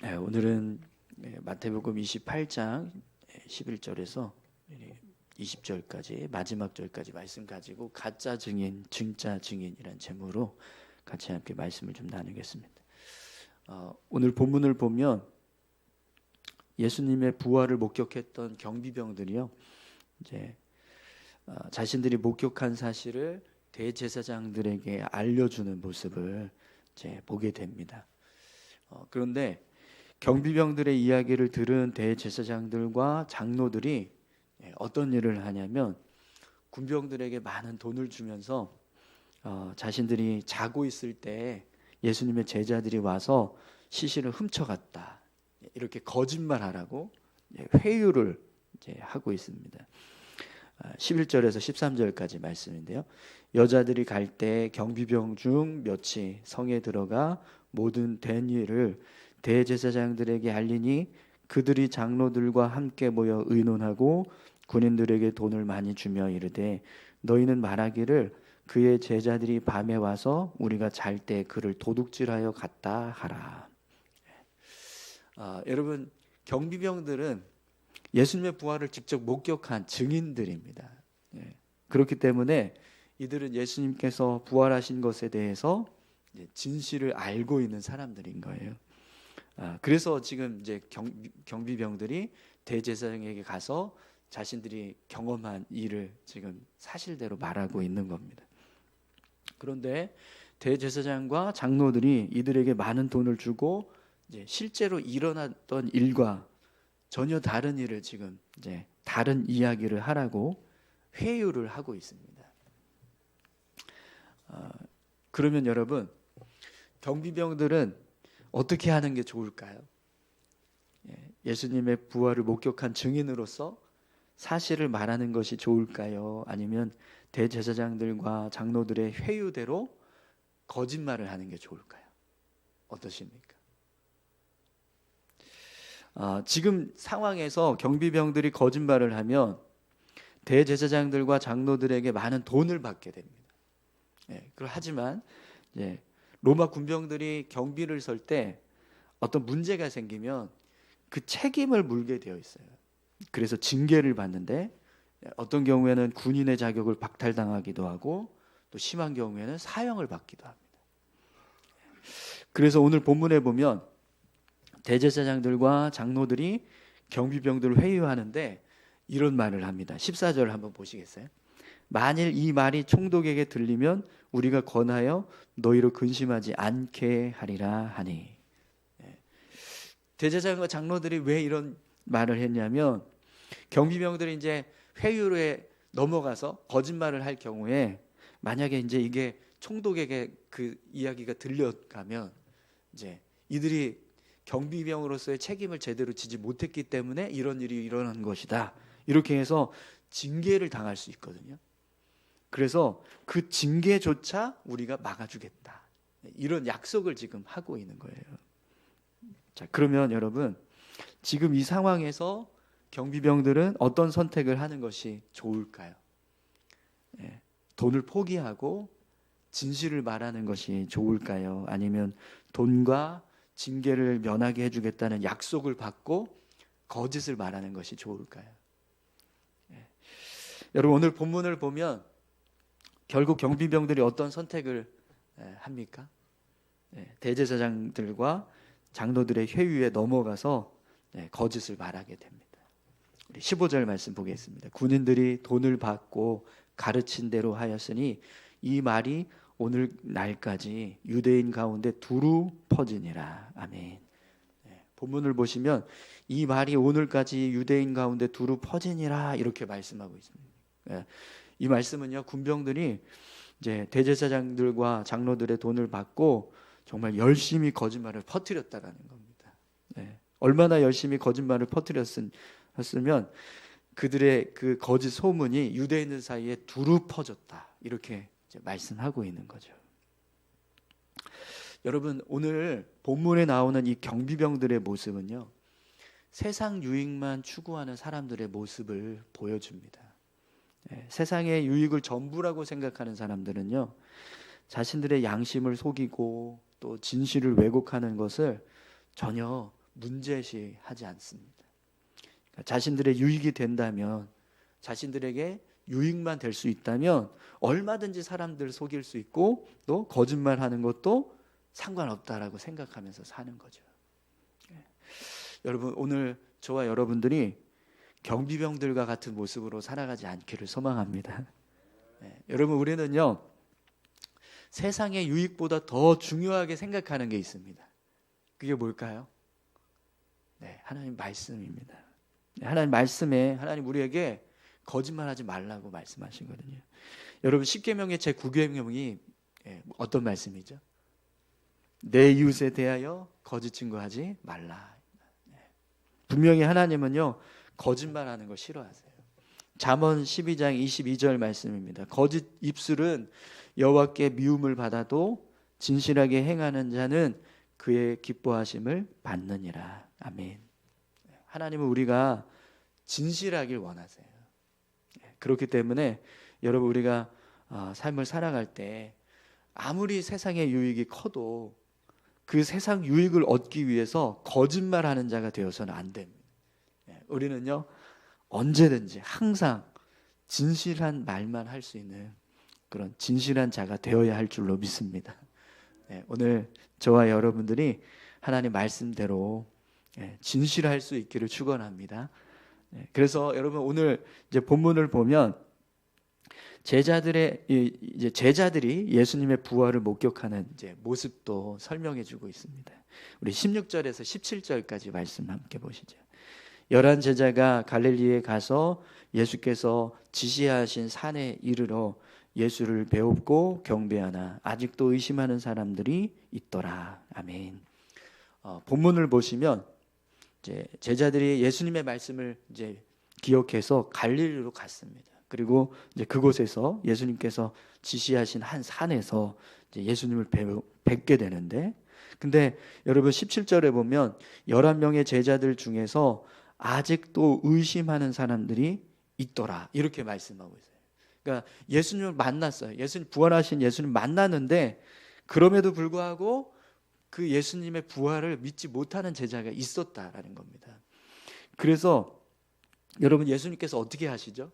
오늘은 마태복음 28장 11절에서 20절까지 마지막 절까지 말씀 가지고 가짜 증인, 진짜 증인이란 제목으로 같이 함께 말씀을 좀 나누겠습니다. 오늘 본문을 보면 예수님의 부활을 목격했던 경비병들이요, 이제 자신들이 목격한 사실을 대제사장들에게 알려주는 모습을 이제 보게 됩니다. 그런데 경비병들의 이야기를 들은 대제사장들과 장로들이 어떤 일을 하냐면 군병들에게 많은 돈을 주면서 자신들이 자고 있을 때 예수님의 제자들이 와서 시신을 훔쳐갔다, 이렇게 거짓말하라고 회유를 이제 하고 있습니다. 11절에서 13절까지 말씀인데요. 여자들이 갈 때 경비병 중 몇이 성에 들어가 모든 된 일을 대제사장들에게 알리니 그들이 장로들과 함께 모여 의논하고 군인들에게 돈을 많이 주며 이르되 너희는 말하기를 그의 제자들이 밤에 와서 우리가 잘 때 그를 도둑질하여 갔다 하라. 여러분, 경비병들은 예수님의 부활을 직접 목격한 증인들입니다. 그렇기 때문에 이들은 예수님께서 부활하신 것에 대해서 진실을 알고 있는 사람들인 거예요. 그래서 지금 이제 경비병들이 대제사장에게 가서 자신들이 경험한 일을 지금 사실대로 말하고 있는 겁니다. 그런데 대제사장과 장로들이 이들에게 많은 돈을 주고 이제 실제로 일어났던 일과 전혀 다른 일을 지금 이제 다른 이야기를 하라고 회유를 하고 있습니다. 그러면 여러분, 경비병들은 어떻게 하는 게 좋을까요? 예수님의 부활을 목격한 증인으로서 사실을 말하는 것이 좋을까요? 아니면 대제사장들과 장로들의 회유대로 거짓말을 하는 게 좋을까요? 어떠십니까? 지금 상황에서 경비병들이 거짓말을 하면 대제사장들과 장로들에게 많은 돈을 받게 됩니다. 하지만 로마 군병들이 경비를 설 때 어떤 문제가 생기면 그 책임을 물게 되어 있어요. 그래서 징계를 받는데 어떤 경우에는 군인의 자격을 박탈당하기도 하고 또 심한 경우에는 사형을 받기도 합니다. 그래서 오늘 본문에 보면 대제사장들과 장로들이 경비병들을 회유하는데 이런 말을 합니다. 14절 한번 보시겠어요? 만일 이 말이 총독에게 들리면 우리가 권하여 너희로 근심하지 않게 하리라 하니. 대제사장과 장로들이 왜 이런 말을 했냐면 경비병들이 이제 회유에 넘어가서 거짓말을 할 경우에 만약에 이제 이게 총독에게 그 이야기가 들려가면 이제 이들이 경비병으로서의 책임을 제대로 지지 못했기 때문에 이런 일이 일어난 것이다, 이렇게 해서 징계를 당할 수 있거든요. 그래서 그 징계조차 우리가 막아주겠다, 이런 약속을 지금 하고 있는 거예요. 자, 그러면 여러분, 지금 이 상황에서 경비병들은 어떤 선택을 하는 것이 좋을까요? 돈을 포기하고 진실을 말하는 것이 좋을까요? 아니면 돈과 징계를 면하게 해주겠다는 약속을 받고 거짓을 말하는 것이 좋을까요? 여러분, 오늘 본문을 보면 결국 경비병들이 어떤 선택을 합니까? 대제사장들과 장로들의 회유에 넘어가서 거짓을 말하게 됩니다. 우리 15절 말씀 보겠습니다. 군인들이 돈을 받고 가르친 대로 하였으니 이 말이 오늘 날까지 유대인 가운데 두루 퍼지니라. 아멘. 본문을 보시면 이 말이 오늘까지 유대인 가운데 두루 퍼지니라, 이렇게 말씀하고 있습니다. 이 말씀은요, 군병들이 이제 대제사장들과 장로들의 돈을 받고 정말 열심히 거짓말을 퍼뜨렸다라는 겁니다. 얼마나 열심히 거짓말을 퍼뜨렸으면 그들의 그 거짓 소문이 유대인들 사이에 두루 퍼졌다, 이렇게 이제 말씀하고 있는 거죠. 여러분, 오늘 본문에 나오는 이 경비병들의 모습은요, 세상 유익만 추구하는 사람들의 모습을 보여줍니다. 세상의 유익을 전부라고 생각하는 사람들은요, 자신들의 양심을 속이고 또 진실을 왜곡하는 것을 전혀 문제시하지 않습니다. 그러니까 자신들의 유익이 된다면, 자신들에게 유익만 될 수 있다면 얼마든지 사람들 속일 수 있고 또 거짓말하는 것도 상관없다라고 생각하면서 사는 거죠. 여러분, 오늘 저와 여러분들이 경비병들과 같은 모습으로 살아가지 않기를 소망합니다. 여러분, 우리는요, 세상의 유익보다 더 중요하게 생각하는 게 있습니다. 그게 뭘까요? 하나님 말씀입니다. 하나님 말씀에 하나님 우리에게 거짓말하지 말라고 말씀하시거든요. 여러분, 십계명의 제 9계명이 어떤 말씀이죠? 내 이웃에 대하여 거짓 증거하지 말라. 분명히 하나님은요, 거짓말하는 거 싫어하세요. 잠언 12장 22절 말씀입니다. 거짓 입술은 여호와께 미움을 받아도 진실하게 행하는 자는 그의 기뻐하심을 받느니라. 아멘. 하나님은 우리가 진실하길 원하세요. 그렇기 때문에 여러분, 우리가 삶을 살아갈 때 아무리 세상의 유익이 커도 그 세상 유익을 얻기 위해서 거짓말하는 자가 되어서는 안 됩니다. 우리는요, 언제든지 항상 진실한 말만 할 수 있는 그런 진실한 자가 되어야 할 줄로 믿습니다. 오늘 저와 여러분들이 하나님 말씀대로 진실할 수 있기를 축원합니다. 그래서 여러분, 오늘 이제 본문을 보면 제자들이 예수님의 부활을 목격하는 이제 모습도 설명해주고 있습니다. 우리 16절에서 17절까지 말씀 함께 보시죠. 11 제자가 갈릴리에 가서 예수께서 지시하신 산에 이르러 예수를 배웁고 경배하나 아직도 의심하는 사람들이 있더라. 아멘. 본문을 보시면 이제 제자들이 예수님의 말씀을 이제 기억해서 갈릴리로 갔습니다. 그리고 이제 그곳에서 예수님께서 지시하신 한 산에서 이제 예수님을 뵙게 되는데, 근데 여러분 17절에 보면 11명의 제자들 중에서 아직도 의심하는 사람들이 있더라, 이렇게 말씀하고 있어요. 그러니까 예수님을 만났어요. 예수님, 부활하신 예수님 만났는데 그럼에도 불구하고 그 예수님의 부활을 믿지 못하는 제자가 있었다라는 겁니다. 그래서 여러분, 예수님께서 어떻게 하시죠?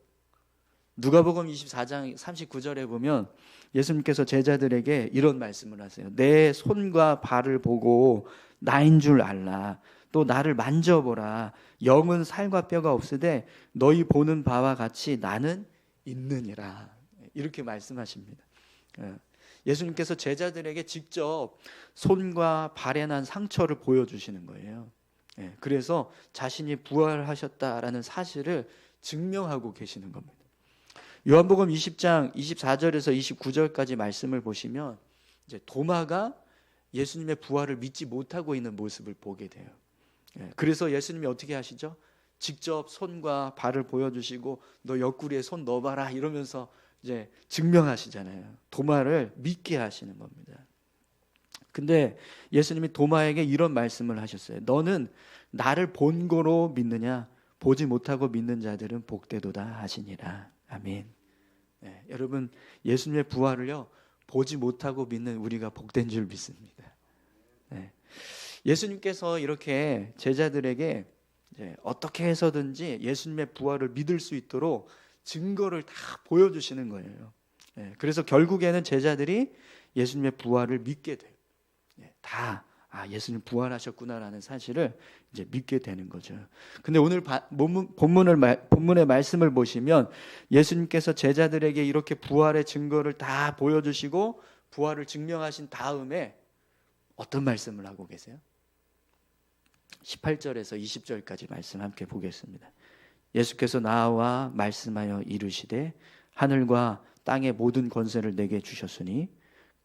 누가복음 24장 39절에 보면 예수님께서 제자들에게 이런 말씀을 하세요. 내 손과 발을 보고 나인 줄 알라. 또 나를 만져보라. 영은 살과 뼈가 없으되 너희 보는 바와 같이 나는 있느니라. 이렇게 말씀하십니다. 예수님께서 제자들에게 직접 손과 발에 난 상처를 보여주시는 거예요. 그래서 자신이 부활하셨다라는 사실을 증명하고 계시는 겁니다. 요한복음 20장 24절에서 29절까지 말씀을 보시면 이제 도마가 예수님의 부활을 믿지 못하고 있는 모습을 보게 돼요. 그래서 예수님이 어떻게 하시죠? 직접 손과 발을 보여주시고 너 옆구리에 손 넣어봐라 이러면서 이제 증명하시잖아요. 도마를 믿게 하시는 겁니다. 근데 예수님이 도마에게 이런 말씀을 하셨어요. 너는 나를 본 거로 믿느냐? 보지 못하고 믿는 자들은 복되도다 하시니라. 아멘. 여러분, 예수님의 부활을요, 보지 못하고 믿는 우리가 복된 줄 믿습니다. 예수님께서 이렇게 제자들에게 이제 어떻게 해서든지 예수님의 부활을 믿을 수 있도록 증거를 다 보여주시는 거예요. 그래서 결국에는 제자들이 예수님의 부활을 믿게 돼요. 다 예수님 부활하셨구나라는 사실을 이제 믿게 되는 거죠. 근데 오늘 본문의 말씀을 보시면 예수님께서 제자들에게 이렇게 부활의 증거를 다 보여주시고 부활을 증명하신 다음에 어떤 말씀을 하고 계세요? 18절에서 20절까지 말씀 함께 보겠습니다. 예수께서 나와 말씀하여 이르시되 하늘과 땅의 모든 권세를 내게 주셨으니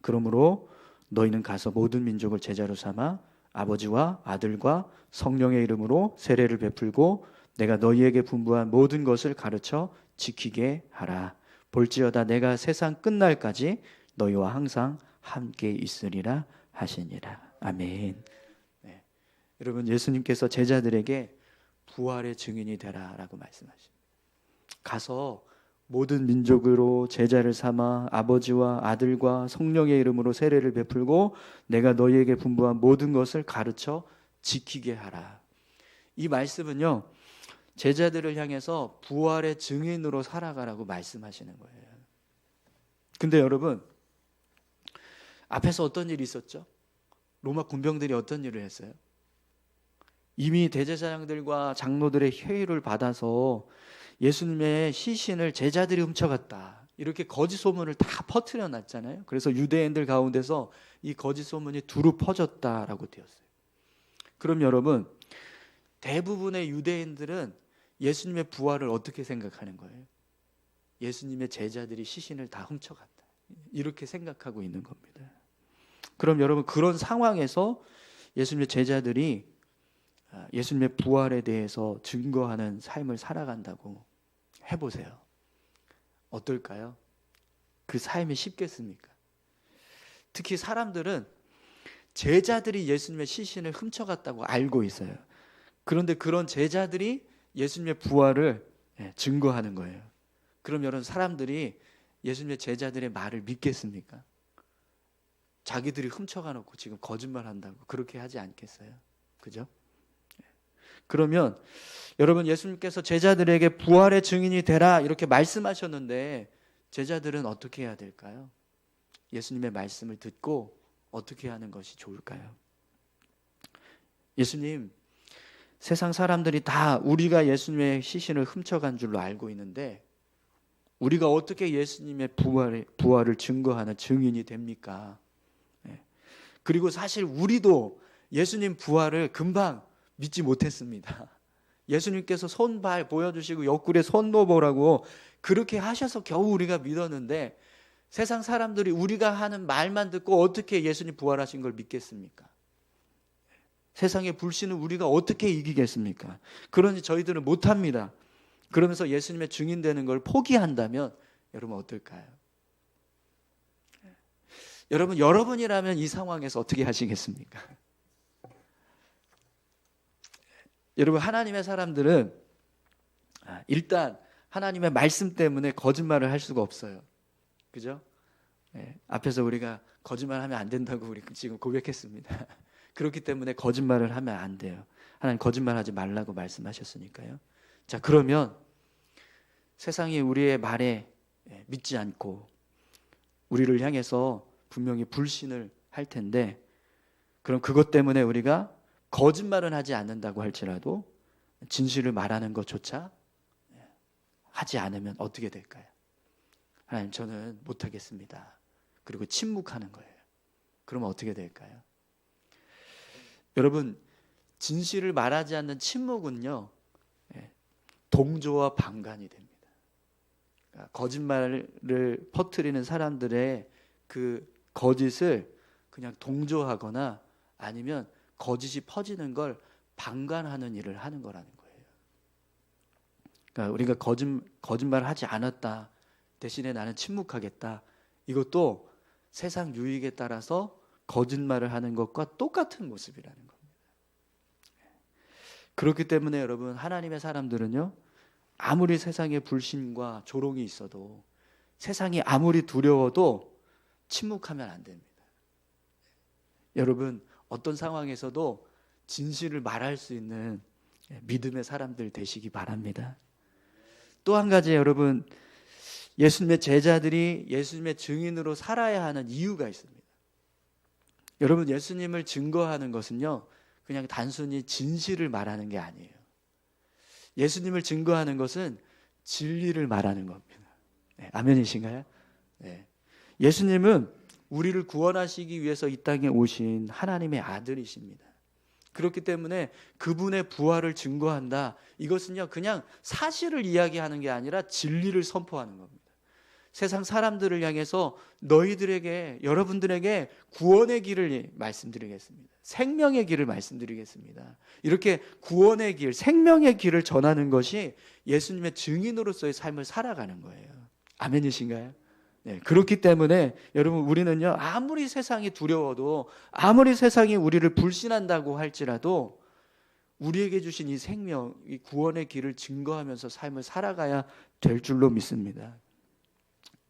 그러므로 너희는 가서 모든 민족을 제자로 삼아 아버지와 아들과 성령의 이름으로 세례를 베풀고 내가 너희에게 분부한 모든 것을 가르쳐 지키게 하라. 볼지어다 내가 세상 끝날까지 너희와 항상 함께 있으리라 하시니라. 아멘. 여러분, 예수님께서 제자들에게 부활의 증인이 되라라고 말씀하십니다. 가서 모든 민족으로 제자를 삼아 아버지와 아들과 성령의 이름으로 세례를 베풀고 내가 너희에게 분부한 모든 것을 가르쳐 지키게 하라. 이 말씀은요, 제자들을 향해서 부활의 증인으로 살아가라고 말씀하시는 거예요. 근데 여러분, 앞에서 어떤 일이 있었죠? 로마 군병들이 어떤 일을 했어요? 이미 대제사장들과 장로들의 회유를 받아서 예수님의 시신을 제자들이 훔쳐갔다, 이렇게 거짓 소문을 다 퍼뜨려 놨잖아요. 그래서 유대인들 가운데서 이 거짓 소문이 두루 퍼졌다라고 되었어요. 그럼 여러분, 대부분의 유대인들은 예수님의 부활을 어떻게 생각하는 거예요? 예수님의 제자들이 시신을 다 훔쳐갔다, 이렇게 생각하고 있는 겁니다. 그럼 여러분, 그런 상황에서 예수님의 제자들이 예수님의 부활에 대해서 증거하는 삶을 살아간다고 해보세요. 어떨까요? 그 삶이 쉽겠습니까? 특히 사람들은 제자들이 예수님의 시신을 훔쳐갔다고 알고 있어요. 그런데 그런 제자들이 예수님의 부활을 증거하는 거예요. 그럼 여러분, 사람들이 예수님의 제자들의 말을 믿겠습니까? 자기들이 훔쳐가 놓고 지금 거짓말한다고 그렇게 하지 않겠어요? 그죠? 그러면 여러분, 예수님께서 제자들에게 부활의 증인이 되라 이렇게 말씀하셨는데 제자들은 어떻게 해야 될까요? 예수님의 말씀을 듣고 어떻게 하는 것이 좋을까요? 예수님, 세상 사람들이 다 우리가 예수님의 시신을 훔쳐간 줄로 알고 있는데 우리가 어떻게 예수님의 부활을 증거하는 증인이 됩니까? 그리고 사실 우리도 예수님 부활을 금방 믿지 못했습니다. 예수님께서 손발 보여주시고 옆구리에 손 넣어보라고 그렇게 하셔서 겨우 우리가 믿었는데 세상 사람들이 우리가 하는 말만 듣고 어떻게 예수님 부활하신 걸 믿겠습니까? 세상의 불신을 우리가 어떻게 이기겠습니까? 그러니 저희들은 못합니다. 그러면서 예수님의 증인되는 걸 포기한다면 여러분 어떨까요? 여러분이라면 이 상황에서 어떻게 하시겠습니까? 여러분, 하나님의 사람들은 일단 하나님의 말씀 때문에 거짓말을 할 수가 없어요. 그죠? 앞에서 우리가 거짓말하면 안 된다고 우리 지금 고백했습니다. 그렇기 때문에 거짓말을 하면 안 돼요. 하나님 거짓말하지 말라고 말씀하셨으니까요. 자, 그러면 세상이 우리의 말에 믿지 않고 우리를 향해서 분명히 불신을 할 텐데, 그럼 그것 때문에 우리가 거짓말은 하지 않는다고 할지라도 진실을 말하는 것조차 하지 않으면 어떻게 될까요? 하나님, 저는 못하겠습니다. 그리고 침묵하는 거예요. 그러면 어떻게 될까요? 여러분, 진실을 말하지 않는 침묵은요, 동조와 방관이 됩니다. 그러니까 거짓말을 퍼뜨리는 사람들의 그 거짓을 그냥 동조하거나 아니면 거짓이 퍼지는 걸 방관하는 일을 하는 거라는 거예요. 그러니까 우리가 거짓말을 하지 않았다, 대신에 나는 침묵하겠다, 이것도 세상 유익에 따라서 거짓말을 하는 것과 똑같은 모습이라는 겁니다. 그렇기 때문에 여러분, 하나님의 사람들은요, 아무리 세상에 불신과 조롱이 있어도, 세상이 아무리 두려워도 침묵하면 안 됩니다. 여러분, 어떤 상황에서도 진실을 말할 수 있는 믿음의 사람들 되시기 바랍니다. 또 한 가지, 여러분, 예수님의 제자들이 예수님의 증인으로 살아야 하는 이유가 있습니다. 여러분, 예수님을 증거하는 것은요, 그냥 단순히 진실을 말하는 게 아니에요. 예수님을 증거하는 것은 진리를 말하는 겁니다. 아멘이신가요? 예수님은 우리를 구원하시기 위해서 이 땅에 오신 하나님의 아들이십니다. 그렇기 때문에 그분의 부활을 증거한다, 이것은요, 그냥 사실을 이야기하는 게 아니라 진리를 선포하는 겁니다. 세상 사람들을 향해서 너희들에게, 여러분들에게 구원의 길을 말씀드리겠습니다. 생명의 길을 말씀드리겠습니다. 이렇게 구원의 길, 생명의 길을 전하는 것이 예수님의 증인으로서의 삶을 살아가는 거예요. 아멘이신가요? 그렇기 때문에 여러분, 우리는요, 아무리 세상이 두려워도, 아무리 세상이 우리를 불신한다고 할지라도 우리에게 주신 이 생명, 이 구원의 길을 증거하면서 삶을 살아가야 될 줄로 믿습니다.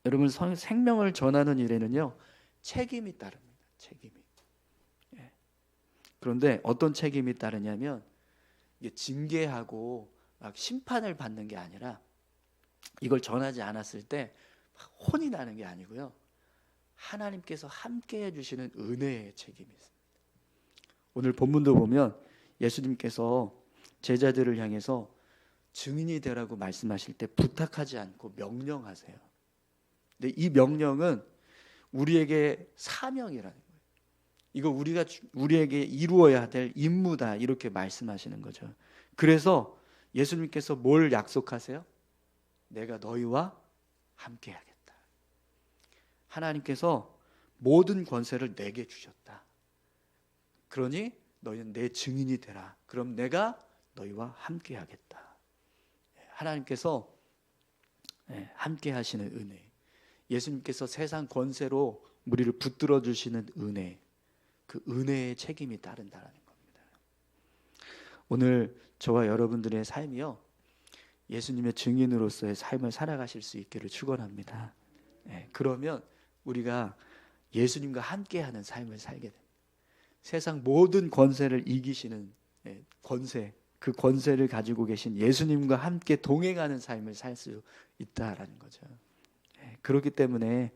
여러분, 생명을 전하는 일에는요, 책임이 따릅니다. 책임이. 그런데 어떤 책임이 따르냐면 이게 징계하고 막 심판을 받는 게 아니라 이걸 전하지 않았을 때 혼이 나는 게 아니고요. 하나님께서 함께 해주시는 은혜의 책임이 있습니다. 오늘 본문도 보면 예수님께서 제자들을 향해서 증인이 되라고 말씀하실 때 부탁하지 않고 명령하세요. 근데 이 명령은 우리에게 사명이라는 거예요. 이거 우리에게 이루어야 될 임무다 이렇게 말씀하시는 거죠. 그래서 예수님께서 뭘 약속하세요? 내가 너희와 함께 하겠다. 하나님께서 모든 권세를 내게 주셨다. 그러니 너희는 내 증인이 되라. 그럼 내가 너희와 함께 하겠다. 하나님께서 함께 하시는 은혜, 예수님께서 세상 권세로 우리를 붙들어 주시는 은혜, 그 은혜의 책임이 따른다는 겁니다. 오늘 저와 여러분들의 삶이요, 예수님의 증인으로서의 삶을 살아가실 수 있기를 축원합니다. 그러면 우리가 예수님과 함께하는 삶을 살게 됩니다. 세상 모든 권세를 이기시는 권세, 그 권세를 가지고 계신 예수님과 함께 동행하는 삶을 살 수 있다라는 거죠. 그렇기 때문에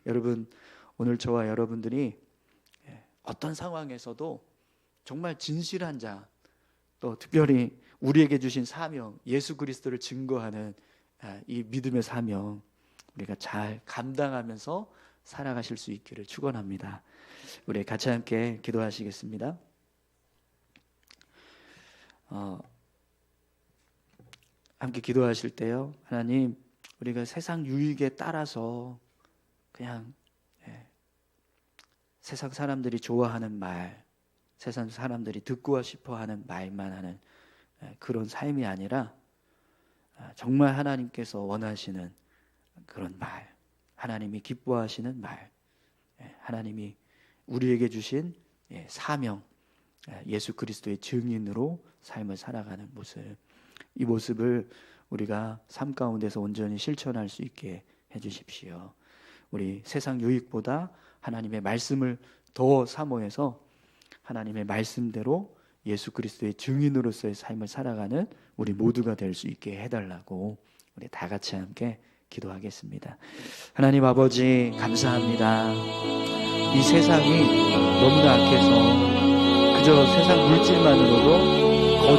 여러분, 오늘 저와 여러분들이 어떤 상황에서도 정말 진실한 자, 또 특별히 우리에게 주신 사명, 예수 그리스도를 증거하는 이 믿음의 사명, 우리가 잘 감당하면서 살아가실 수 있기를 축원합니다. 우리 같이 함께 기도하시겠습니다. 함께 기도하실 때요, 하나님, 우리가 세상 유익에 따라서 그냥 세상 사람들이 좋아하는 말, 세상 사람들이 듣고 싶어하는 말만 하는 그런 삶이 아니라 정말 하나님께서 원하시는 그런 말, 하나님이 기뻐하시는 말, 하나님이 우리에게 주신 사명, 예수 그리스도의 증인으로 삶을 살아가는 모습, 이 모습을 우리가 삶 가운데서 온전히 실천할 수 있게 해주십시오. 우리 세상 유익보다 하나님의 말씀을 더 사모해서 하나님의 말씀대로 예수 그리스도의 증인으로서의 삶을 살아가는 우리 모두가 될 수 있게 해달라고 우리 다 같이 함께 기도하겠습니다. 하나님 아버지, 감사합니다. 이 세상이 너무나 악해서 그저 세상 물질만으로도